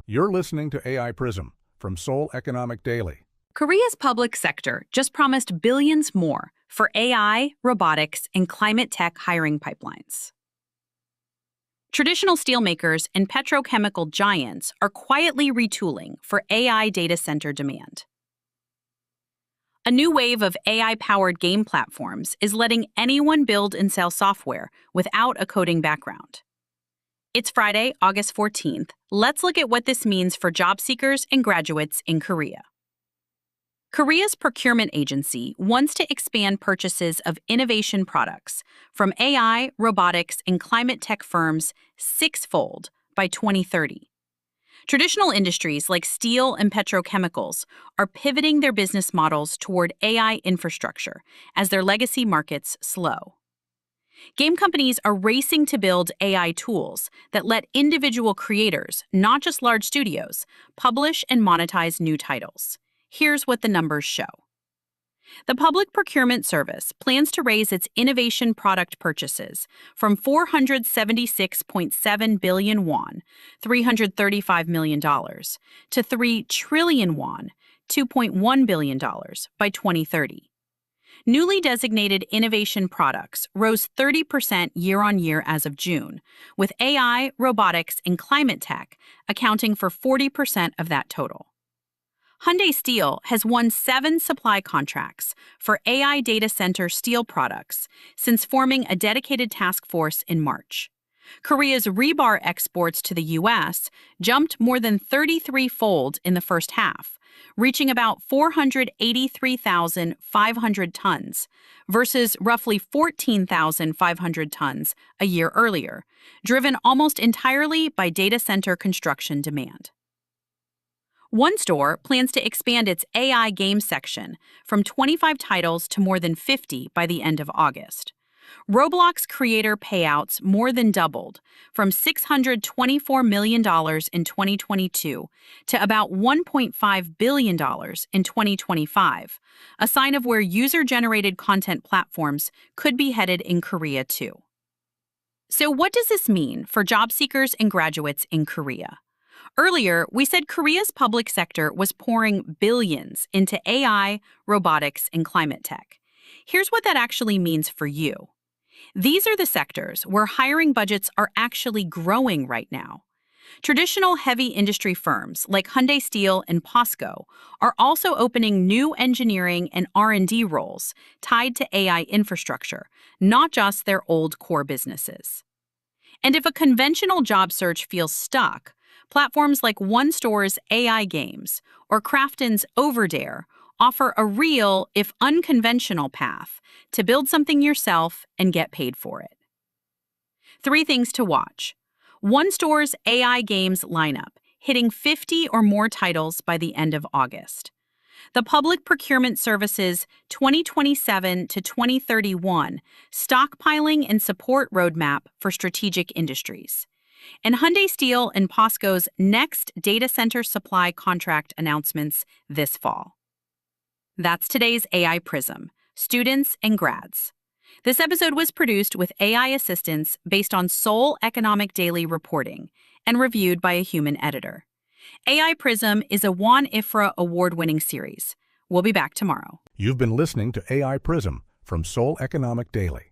You're listening to AI Prism from Seoul Economic Daily. Korea's public sector just promised billions more for AI, robotics, and climate tech hiring pipelines. Traditional steelmakers and petrochemical giants are quietly retooling for AI data center demand. A new wave of AI-powered game platforms is letting anyone build and sell software without a coding background. It's Friday, August 14th. Let's look at what this means for job seekers and graduates in Korea. Korea's procurement agency wants to expand purchases of innovation products from AI, robotics, and climate tech firms sixfold by 2030. Traditional industries like steel and petrochemicals are pivoting their business models toward AI infrastructure as their legacy markets slow. Game companies are racing to build AI tools that let individual creators, not just large studios, publish and monetize new titles. Here's what the numbers show. The Public Procurement Service plans to raise its innovation product purchases from 476.7 billion won, $335 million, to 3 trillion won, $2.1 billion by 2030. Newly designated innovation products rose 30% year-on-year as of June, with AI, robotics, and climate tech accounting for 40% of that total. Hyundai Steel has won 7 supply contracts for AI data center steel products since forming a dedicated task force in March. Korea's rebar exports to the U.S. jumped more than 33-fold in the first half, reaching about 483,500 tons versus roughly 14,500 tons a year earlier, driven almost entirely by data center construction demand. OneStore plans to expand its AI game section from 25 titles to more than 50 by the end of August. Roblox creator payouts more than doubled from $624 million in 2022 to about $1.5 billion in 2025, a sign of where user-generated content platforms could be headed in Korea too. So what does this mean for job seekers and graduates in Korea? Earlier, we said Korea's public sector was pouring billions into AI, robotics, and climate tech. Here's what that actually means for you. These are the sectors where hiring budgets are actually growing right now. Traditional heavy industry firms like Hyundai Steel and POSCO are also opening new engineering and R&D roles tied to AI infrastructure, not just their old core businesses. And if a conventional job search feels stuck, platforms like OneStore's AI Games or Krafton's Overdare offer a real, if unconventional, path to build something yourself and get paid for it. 3 things to watch. OneStore's AI Games lineup, hitting 50 or more titles by the end of August. The Public Procurement Service's 2027 to 2031 stockpiling and support roadmap for strategic industries. And Hyundai Steel and POSCO's next data center supply contract announcements this fall. That's today's AI Prism, students and grads. This episode was produced with AI assistance based on Seoul Economic Daily reporting and reviewed by a human editor. AI Prism is a IFRA award-winning series. We'll be back tomorrow. You've been listening to AI Prism from Seoul Economic Daily.